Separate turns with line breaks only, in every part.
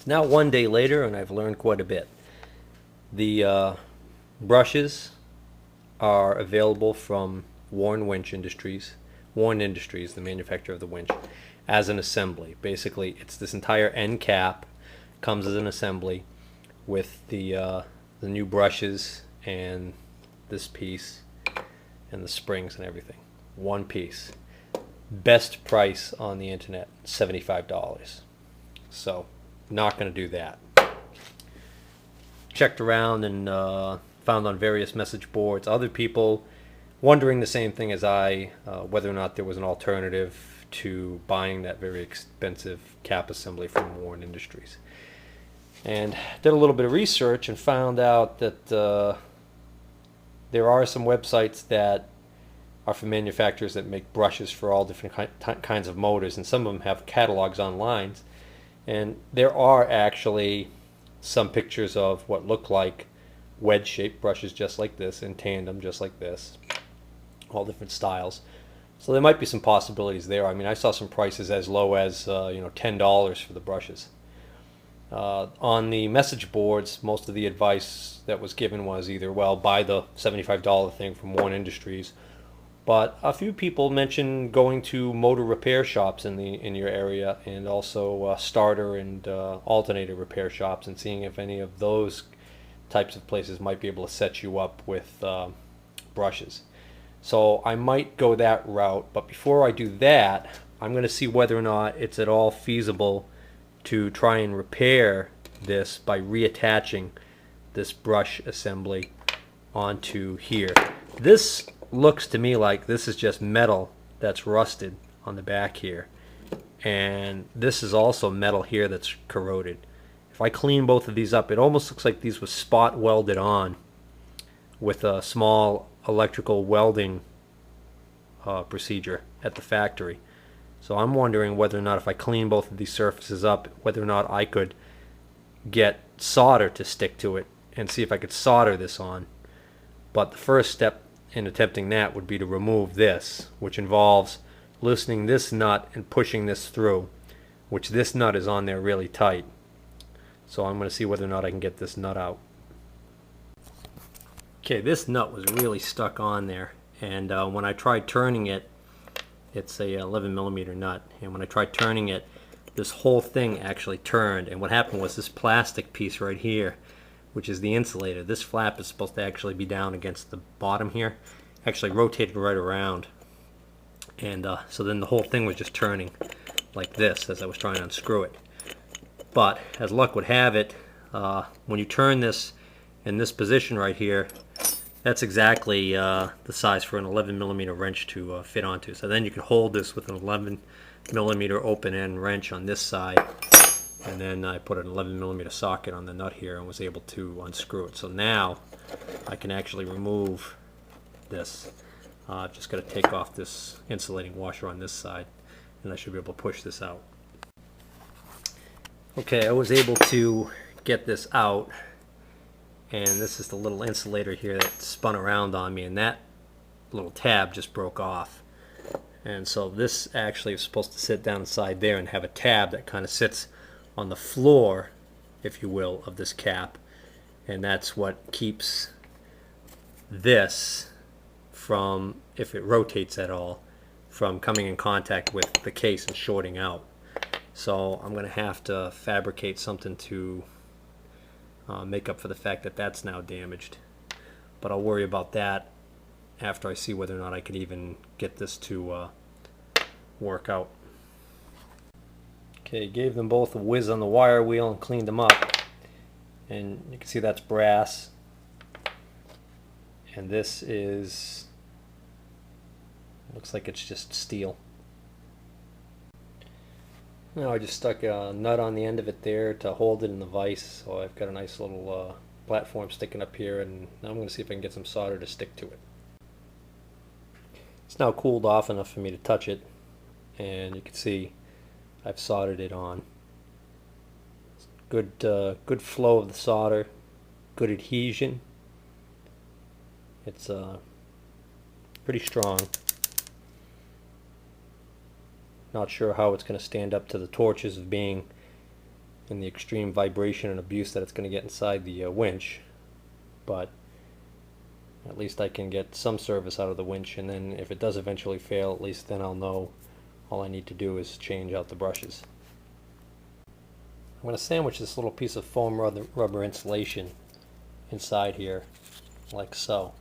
now 1 day later, and I've learned quite a bit. The brushes are available from Warn Industries, the manufacturer of the winch, as an assembly. Basically, it's this entire end cap comes as an assembly with the new brushes and this piece and the springs and everything. One piece. Best price on the internet, $75. So, not going to do that. Checked around and found on various message boards other people wondering the same thing as I, whether or not there was an alternative to buying that very expensive cap assembly from Warn Industries. And did a little bit of research and found out that there are some websites that are for manufacturers that make brushes for all different kinds of motors, and some of them have catalogs online. And there are actually some pictures of what look like wedge-shaped brushes just like this, in tandem just like this, all different styles. So there might be some possibilities there. I mean, I saw some prices as low as $10 for the brushes. On the message boards, most of the advice that was given was either, well, buy the $75 thing from Warn Industries, but a few people mentioned going to motor repair shops in your area, and also starter and alternator repair shops, and seeing if any of those types of places might be able to set you up with brushes. So I might go that route, but before I do that, I'm going to see whether or not it's at all feasible to try and repair this by reattaching this brush assembly onto here. This looks to me like this is just metal that's rusted on the back here, and this is also metal here that's corroded. If I clean both of these up, it almost looks like these were spot welded on with a small electrical welding procedure at the factory. So I'm wondering whether or not if I clean both of these surfaces up, whether or not I could get solder to stick to it and see if I could solder this on. But the first step in attempting that would be to remove this, which involves loosening this nut and pushing this through, which this nut is on there really tight. So I'm going to see whether or not I can get this nut out. Okay, this nut was really stuck on there, and when I tried turning it, it's a 11mm nut, and when I tried turning it, this whole thing actually turned, and what happened was this plastic piece right here, which is the insulator, this flap is supposed to actually be down against the bottom here, actually rotated right around, and so then the whole thing was just turning like this as I was trying to unscrew it. But as luck would have it, when you turn this in this position right here, that's exactly the size for an 11mm wrench to fit onto. So then you can hold this with an 11mm open end wrench on this side, and then I put an 11mm socket on the nut here and was able to unscrew it. So now I can actually remove this. I've just got to take off this insulating washer on this side, and I should be able to push this out. Okay, I was able to get this out, and this is the little insulator here that spun around on me, and that little tab just broke off. And so this actually is supposed to sit down inside there and have a tab that kind of sits on the floor, if you will, of this cap, and that's what keeps this from, if it rotates at all, from coming in contact with the case and shorting out. So I'm going to have to fabricate something to make up for the fact that that's now damaged. But I'll worry about that after I see whether or not I can even get this to work out. Okay, gave them both a whiz on the wire wheel and cleaned them up. And you can see that's brass. And this is, looks like it's just steel. Now I just stuck a nut on the end of it there to hold it in the vise, so I've got a nice little platform sticking up here, and now I'm going to see if I can get some solder to stick to it. It's now cooled off enough for me to touch it, and you can see I've soldered it on. Good flow of the solder, good adhesion. It's pretty strong. Not sure how it's going to stand up to the torches of being and the extreme vibration and abuse that it's going to get inside the winch, but at least I can get some service out of the winch, and then if it does eventually fail, at least then I'll know all I need to do is change out the brushes. I'm going to sandwich this little piece of foam rubber insulation inside here like so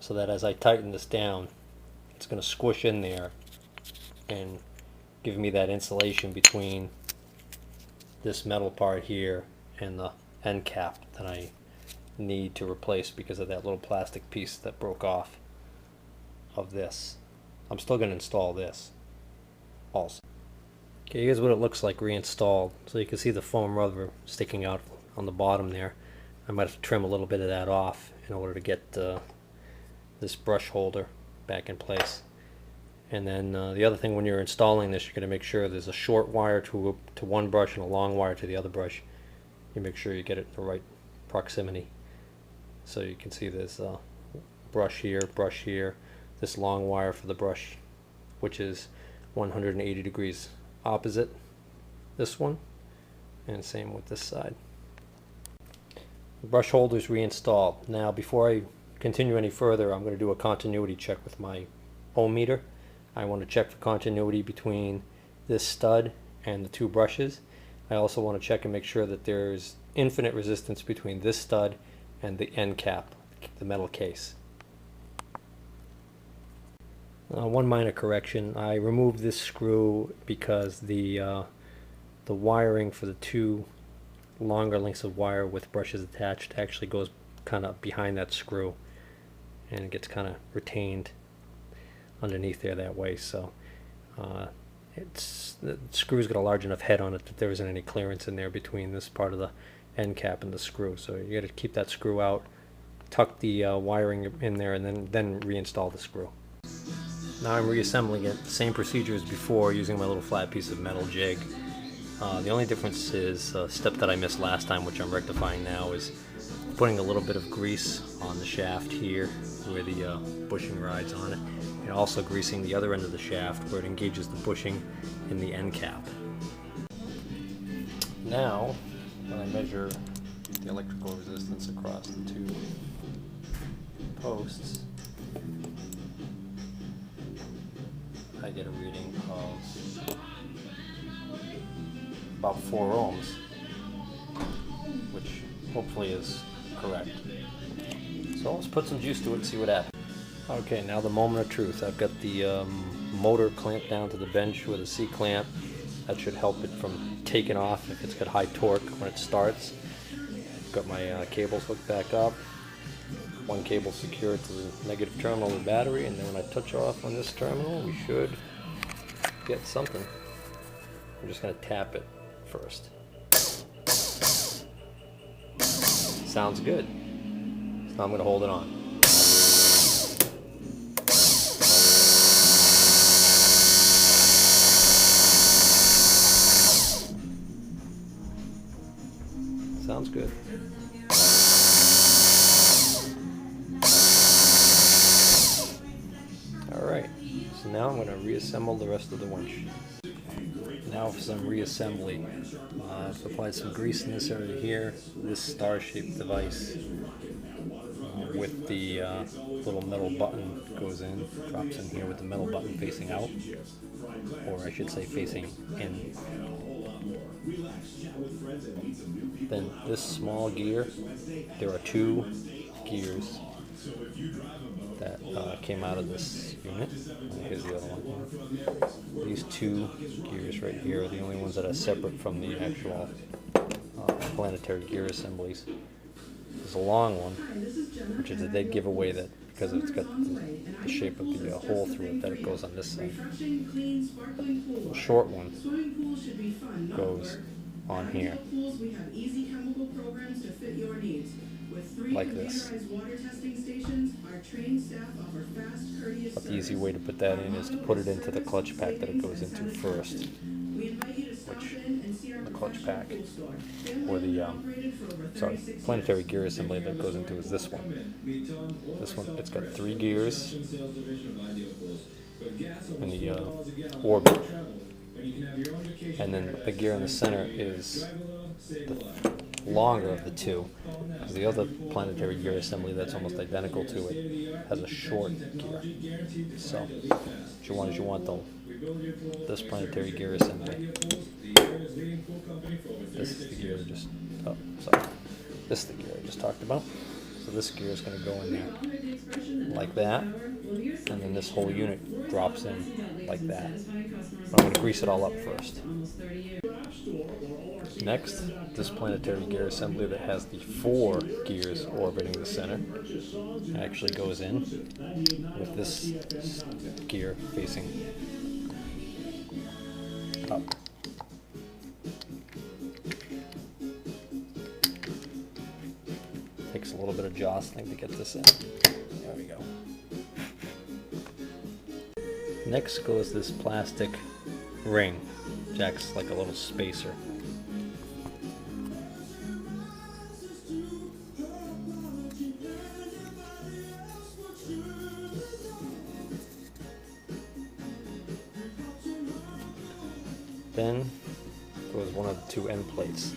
that as I tighten this down, it's going to squish in there and give me that insulation between this metal part here and the end cap that I need to replace because of that little plastic piece that broke off of this. I'm still going to install this also. Okay, here's what it looks like reinstalled. So you can see the foam rubber sticking out on the bottom there. I might have to trim a little bit of that off in order to get this brush holder back in place. And then the other thing, when you're installing this, you're going to make sure there's a short wire to one brush and a long wire to the other brush. You make sure you get it in the right proximity. So you can see there's a brush here, this long wire for the brush, which is 180 degrees opposite this one, and same with this side. The brush holder is reinstalled. Now before I continue any further, I'm going to do a continuity check with my ohm meter. I want to check for continuity between this stud and the two brushes. I also want to check and make sure that there's infinite resistance between this stud and the end cap, the metal case. One minor correction: I removed this screw because the wiring for the two longer lengths of wire with brushes attached actually goes kind of behind that screw, and it gets kind of retained underneath there that way. So the screw's got a large enough head on it that there isn't any clearance in there between this part of the end cap and the screw. So you got to keep that screw out, tuck the wiring in there, and then reinstall the screw. Now I'm reassembling it, same procedure as before, using my little flat piece of metal jig. The only difference is a step that I missed last time, which I'm rectifying now, is putting a little bit of grease on the shaft here where the bushing rides on it, and also greasing the other end of the shaft where it engages the bushing in the end cap. Now, when I measure the electrical resistance across the two posts, I get a reading of about 4 ohms, which hopefully is correct. So let's put some juice to it and see what happens. Okay, now the moment of truth. I've got the motor clamped down to the bench with a C-clamp. That should help it from taking off if it's got high torque when it starts. Got my cables hooked back up. One cable secured to the negative terminal of the battery, and then when I touch off on this terminal, we should get something. I'm just going to tap it first. Sounds good. So now I'm going to hold it on. Sounds good. Alright, so now I'm going to reassemble the rest of the winch. Now for some reassembly. I've applied some grease in this area here. This star-shaped device with the little metal button goes in, drops in here with the metal button facing out, or I should say facing in. Then this small gear, there are 2 gears that came out of this unit. Here's the other one. These 2 gears right here are the only ones that are separate from the actual Planetary gear assemblies. There's a long one, which is a dead giveaway that because it's got the shape of the hole through it, that it goes on this side. The short one goes on here, like this. But the easy way to put that in is to put it into the clutch pack that it goes into first, which the clutch pack, or the Planetary gear assembly that goes into is this one. This one, it's got 3 gears in the orbit, and then the gear in the center is the longer of the two. The other Planetary gear assembly that's almost identical to it has a short gear. So what you want though, this Planetary gear assembly. This is the gear this is the gear I just talked about. So this gear is going to go in there like that, and then this whole unit drops in like that. But I'm going to grease it all up first. Next, this Planetary gear assembly that has the 4 gears orbiting the center actually goes in with this gear facing up. Takes a little bit of jostling to get this in. There we go. Next goes this plastic ring, which acts like a little spacer. Then goes one of the 2 end plates.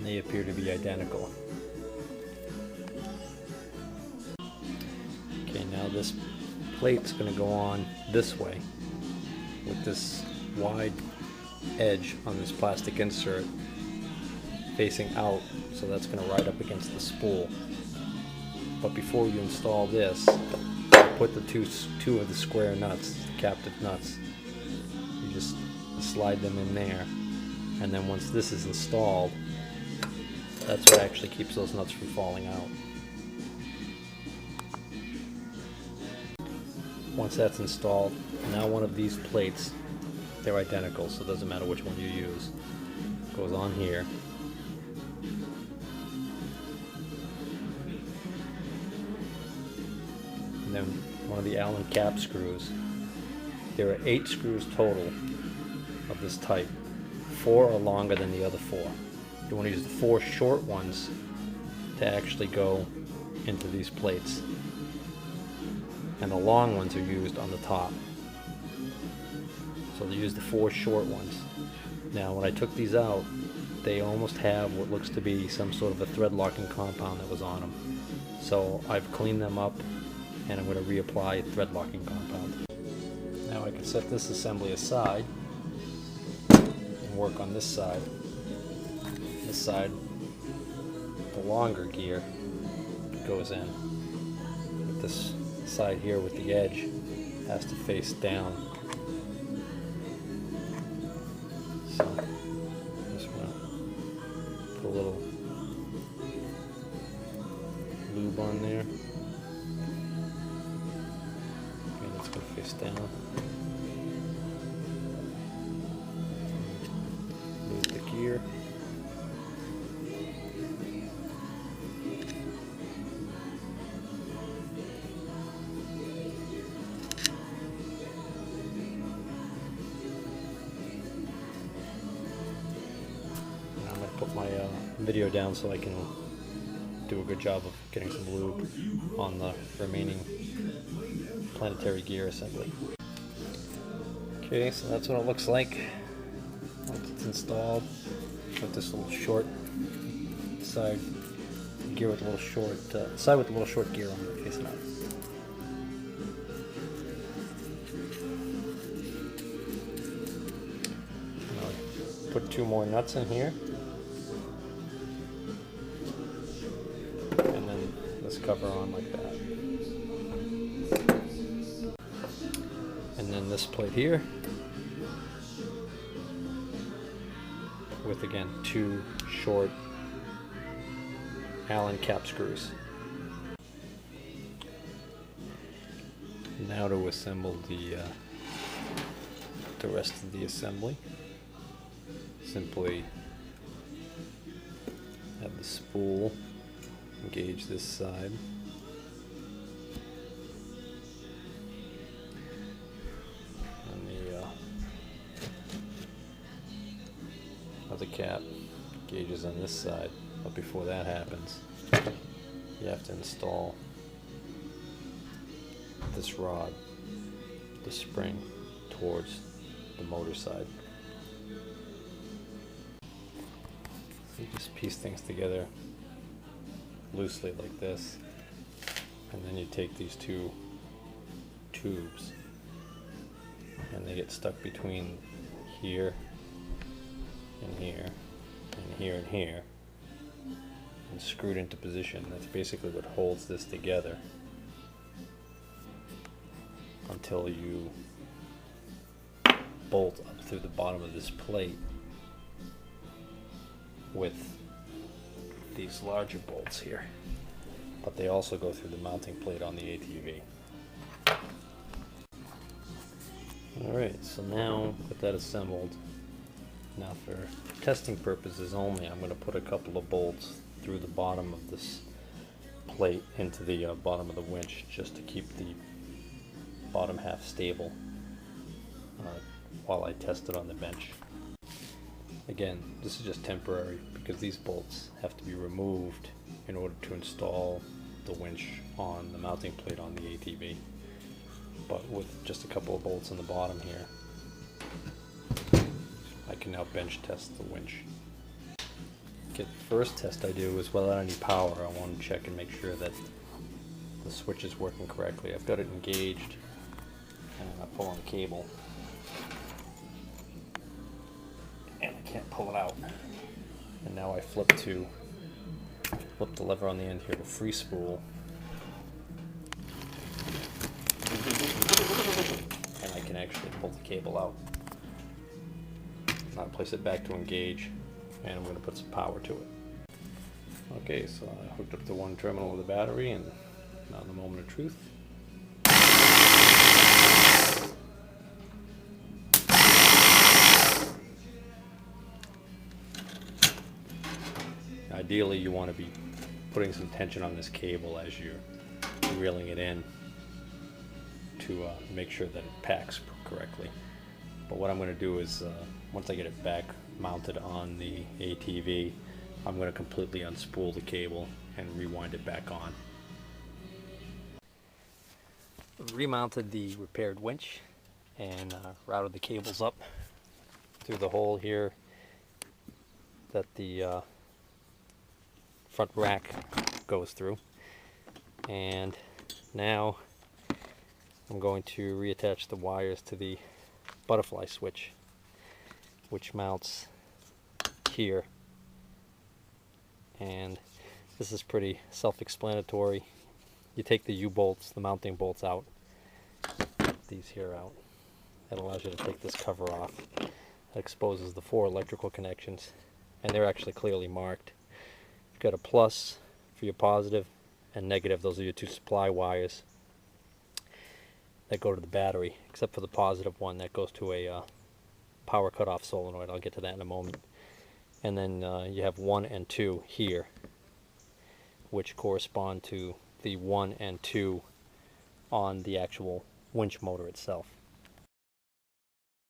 They appear to be identical. Okay, now this plate's going to go on this way with this wide edge on this plastic insert facing out, so that's going to ride up against the spool. But before you install this, put the two of the square nuts, captive nuts. You just slide them in there, and then once this is installed, that's what actually keeps those nuts from falling out. Once that's installed, now one of these plates, they're identical, so it doesn't matter which one you use, goes on here. And then one of the Allen cap screws. There are 8 screws total of this type. 4 are longer than the other 4. You want to use the 4 short ones to actually go into these plates, and the long ones are used on the top. So they use the 4 short ones. Now when I took these out, they almost have what looks to be some sort of a thread locking compound that was on them. So I've cleaned them up, and I'm going to reapply thread locking compound. Now I can set this assembly aside and work on this side. This side, the longer gear goes in. But this side here with the edge has to face down. So I'm just going to put a little lube on there. Okay, that's going to face down. Lube the gear. Put my video down so I can do a good job of getting some lube on the remaining Planetary gear assembly. Okay, so that's what it looks like once it's installed. With this little short side gear with a little short side with a little short gear on it facing out. Put 2 more nuts in here. Cover on like that, and then this plate here with again 2 short Allen cap screws. Now to assemble the rest of the assembly. Simply have the spool engage this side. And other cap gauges on this side, but before that happens, you have to install this rod, the spring, towards the motor side. You just piece things together loosely like this, and then you take these two tubes and they get stuck between here and here and here and here and screwed into position. That's basically what holds this together until you bolt up through the bottom of this plate with these larger bolts here, but they also go through the mounting plate on the ATV. Alright, so now with that assembled, now for testing purposes only, I'm going to put a couple of bolts through the bottom of this plate into the bottom of the winch, just to keep the bottom half stable while I test it on the bench. Again, this is just temporary because these bolts have to be removed in order to install the winch on the mounting plate on the ATV. But with just a couple of bolts in the bottom here, I can now bench test the winch. Okay, the first test I do is without any power. I want to check and make sure that the switch is working correctly. I've got it engaged, and I pull on the cable, and I can't pull it out. And now I flip the lever on the end here to free spool, and I can actually pull the cable out. Now place it back to engage, and I'm going to put some power to it. Okay, so I hooked up to one terminal of the battery, and now the moment of truth. Ideally, you want to be putting some tension on this cable as you're reeling it in to make sure that it packs correctly. But what I'm going to do is, once I get it back mounted on the ATV, I'm going to completely unspool the cable and rewind it back on. Remounted the repaired winch and routed the cables up through the hole here that the front rack goes through, and now I'm going to reattach the wires to the butterfly switch, which mounts here. And this is pretty self-explanatory. You take the U-bolts, the mounting bolts out, these here out. That allows you to take this cover off. That exposes the 4 electrical connections, and they're actually clearly marked. You've got a plus for your positive and negative. Those are your 2 supply wires that go to the battery, except for the positive one that goes to a power cutoff solenoid. I'll get to that in a moment. And then you have 1 and 2 here, which correspond to the 1 and 2 on the actual winch motor itself.